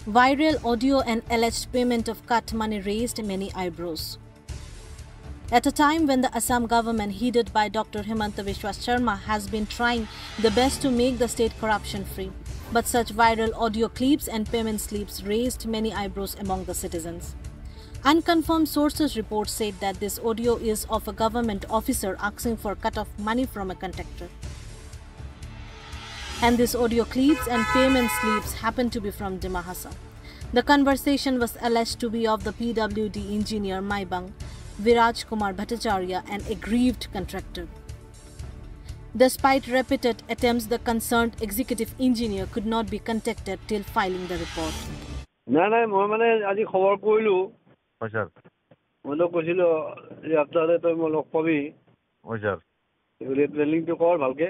Viral audio and alleged payment of cut money raised many eyebrows. At a time when the Assam government, headed by Dr. Himanta Biswa Sharma, has been trying the best to make the state corruption-free, but such viral audio clips and payment slips raised many eyebrows among the citizens. Unconfirmed sources report said that this audio is of a government officer asking for cut of money from a contractor. And these audio clips and payment slips happen to be from Dimahasa. The conversation was alleged to be of the PWD engineer Maibang, Viraj Kumar Bhattacharya, an aggrieved contractor. Despite repeated attempts, the concerned executive engineer could not be contacted till filing the report. নাই মই মানে আজি খবৰ কৰিলো হয় sir মই তো কৈছিলো যে আপনাৰে তই মই লগ পাবি হয় স্যাৰ এগুলি প্লেনিংটো কৰ ভালকে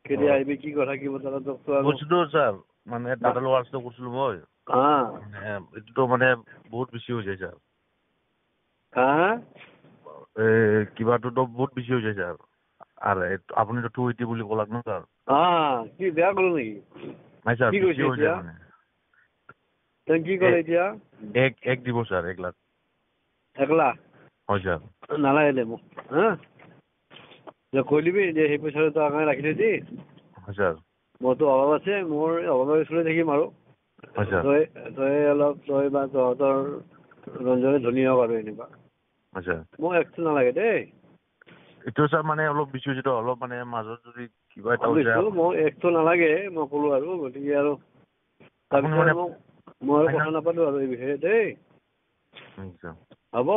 কেতিয়া আহিবি কি কথা কি বতৰা তোক তো বুঝছো স্যার মানে টাটা ওয়ার্স তো করছিল মই মানে এটা তো মানে বহুত বেশি হয়ে যায় স্যার কিবাটো তো বহুত বেশি হয়ে যায় স্যার আর আপনি তো 280 বলে বলাক না স্যার কি বেয়া গলো নেকি নাই স্যার কি বেশি কৈছে হয়ে যায় মানে তই কি ক'লে এতিয়া এক দিব স্যার 1 লাখ একলা হয় স্যার নালাগে দে মোক যে কৈ দিবি যে সেই পইচাটো তই কাৰণে ৰাখি থৈছি হয় স্যাৰ মোৰতো অভাৱ আছে মোৰ অভাৱৰ স্কুলে থাকিম আৰু হয় স্যাৰ তই অলপ তই বা তহঁতৰ ৰঞ্জনে ধনী হওক আৰু এনেকুৱা হয় স্যার মোক একটো নালাগে দেই এইটো স্যার মানে অলপ বেশি হয়েছে তো অলপ মানে মাজত যদি কিবা এটা হৈ যায় মোক একটো নালাগে মই ক'লো আৰু গতিকে আৰু তাৰপিছত মই আৰু কথা নাপাতো আৰু এই বিষয়ে দেই হ'ব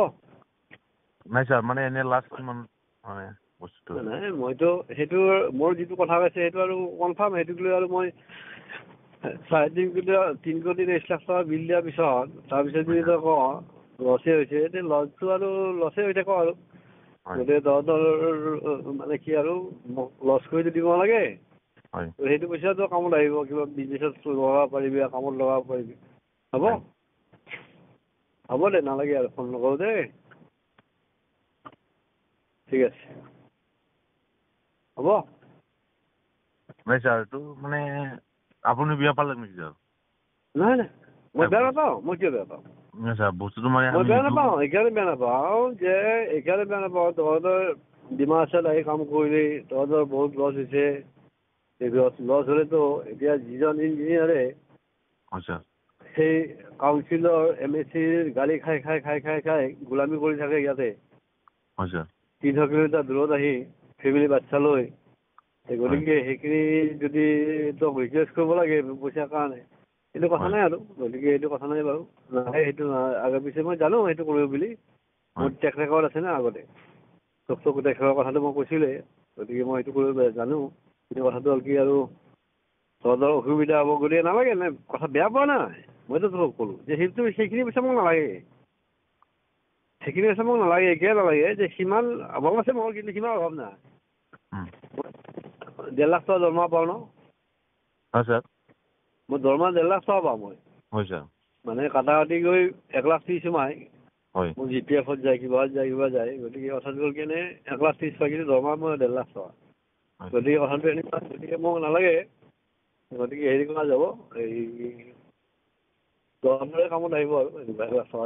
নাই স্যাৰ মানে এনে লাষ্ট কিমান মানে বস্তুটো নাই মইতো সেইটো মোৰ যিটো কথা কৈছে সেইটো আৰু কনফাৰ্ম সেইটোক লৈ আৰু মই 3 কোটি 1 লাখ টকা বিল দিয়াৰ পিছত তাৰপিছত যদি তই কওঁ লছে হৈছে তেতিয়া লছটো আৰু লছে হৈ থাক আৰু গতিকে তহঁতৰ মানে কি আৰু লছ কৰি দিব নালাগে সেইটো পইচাটো কামত আহিব কিবা বিজনেছত লগাব পাৰিবি কামত লগাব পাৰিবি হ'ব হ'ব দে নালাগে আৰু ফোন নকৰো দেই ঠিক আছে হ'ব নাই স্যার তো মানে আপনি বিয়া পালেন নাকি স্যার নাই নাই মই বেয়া নাপাওঁ মই কিয় বেয়া পাওঁ না স্যার বস্তুটো মানে মই বেয়া নাপাওঁ এইকাৰণে বেয়া নাপাওঁ যে এইকাৰণে বেয়া নাপাওঁ তহঁতৰ ডিমাহাছাওত আহি কাম কৰিলি তহঁতৰ বহুত লছ হৈছে লছ হ'লেতো এতিয়া যিজন ইঞ্জিনিয়াৰে সেই কাউন্সিলৰ MSCৰ গাড়ী খাই খাই খাই খাই খাই গোলামী কৰি থাকে ইয়াতে 300 কিলোমিটাৰ দূৰত আহি ফেমিলি বাচ্চা লৈ গতিকে সেইখিনি যদি তোক ৰিকুৱেষ্ট কৰিব লাগে পইচাৰ কাৰণে এইটো কথা নাই আৰু গতিকে এইটো কথা নাই বাৰু নাহে সেইটো আগে পিছে মই জানো সেইটো কৰিব বুলি মোৰ ট্ৰেক ৰেকৰ্ড আছে না আগতে তোক ট্ৰেক ৰেকৰ্ডৰ কথাটো মই কৈছিলোঁৱে গতিকে মই সেইটো কৰিব জানো কিন্তু কথাটো হ'ল কি আৰু তহঁতৰ অসুবিধা হ'ব গতিকে নালাগে নে কথা বেয়া পোৱা নাই মইতো তোক ক'লোঁ যে সেইখিনি পইচা মোক নালাগে সেইখিনি পইচা মোক নালাগে একেই নালাগে যে সিমান অভাৱ আছে মোৰ কিন্তু সিমান অভাৱ নাই 1.5 লাখ টকা দৰমহা পাওঁ ন হয় স্যাৰ মই দৰমহা 1.5 লাখ টকা পাওঁ মই হয় স্যাৰ মানে কাটা কাটি গৈ 1,30,000 সোমাই হয় মোৰ GPF যায় কিবা যায় গতিকে কথাটো হ'ল কেনে 1,30,000 পাই কিন্তু দৰমহা মই 1.5 লাখ টকা গতিকে কথাটো এনেকুৱা গতিকে মোক নালাগে গতিকে হেৰি কৰা যাব এই দৰমহাৰে কামত আহিব আৰু 1 লাখ টকা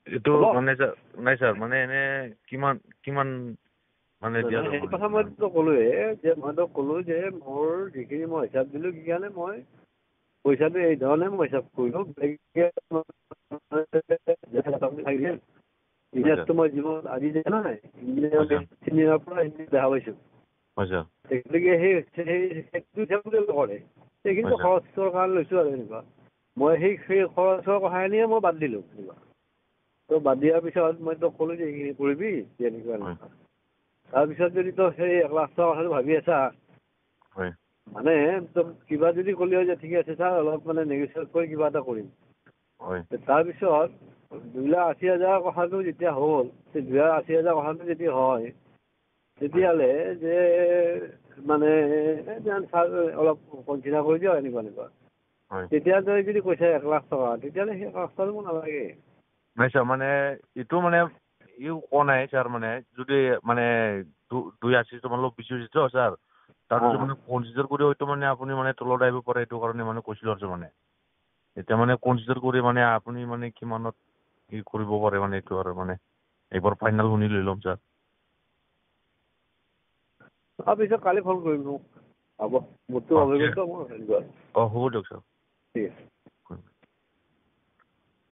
এইটো মানে নাই স্যার মানে এনে কিমান কিমান মানে সেই কথা মই তোক ক'লোৱে যে মই তোক ক'লো যে মোৰ যিখিনি মই হিচাপ দিলোঁ সেইকাৰণে মই পইচাটো এই ধৰণে মই হিচাপ কৰিলোঁ ইঞ্জিনিয়াৰটো মই জীৱনত আজি যে নাই ইঞ্জিনিয়াৰৰ পৰা দেখা পাইছোঁ গতিকে সেইটো হিচাপতে নকৰে সেইখিনি খৰচৰ কাৰণে লৈছোঁ আৰু এনেকুৱা মই সেই খৰচৰ কথাখিনিয়ে মই বাদ দিলোঁ এনেকুৱা তো বাদ দিয়াৰ পিছত মই তোক ক'লোঁ যে এইখিনি কৰিবি এনেকুৱা এনেকুৱা তাৰপিছত যদি তই সেই 1 লাখ টকা কথাটো ভাবি আছা মানে তই কিবা যদি ক'লি হয় যে ঠিক আছে ছাৰ অলপ মানে নেগচিয়েট কৰি কিবা এটা কৰিম তাৰপিছত 2,80,000 কথাটো যেতিয়া হ'ল সেই 2,80,000 কথাটো যেতিয়া হয় তেতিয়াহ'লে যে মানে ছাৰ অলপ কনচিডাৰ কৰি দিয়ক এনেকুৱা তেতিয়া তই যদি কৈছা 1 লাখ টকা তেতিয়াহ'লে সেই 1 লাখ টকাটো মোৰ নালাগে নাই স্যাৰ মানে এইটো মানে ইউ কোৱা নাই স্যাৰ মানে যদি মানে 2,80 তোমাৰ অলপ বেছি হৈছে স্যাৰ তাৰপিছত মানে কনচিডাৰ কৰি হয়তো মানে আপুনি মানে তলত আহিব পাৰে এইটো কাৰণে মানে কৈছিলোঁ আৰু মানে এতিয়া মানে কনচিডাৰ কৰি মানে আপুনি মানে কিমানত কি কৰিব পাৰে মানে এইটো আৰু মানে একবাৰ ফাইনেল শুনি লৈ ল'ম ছাৰ পিছত কালি ফোন কৰিম মোক হ'ব মোৰতো অভিজ্ঞতা মই হ'ব দিয়ক ছাৰ ঠিক আছে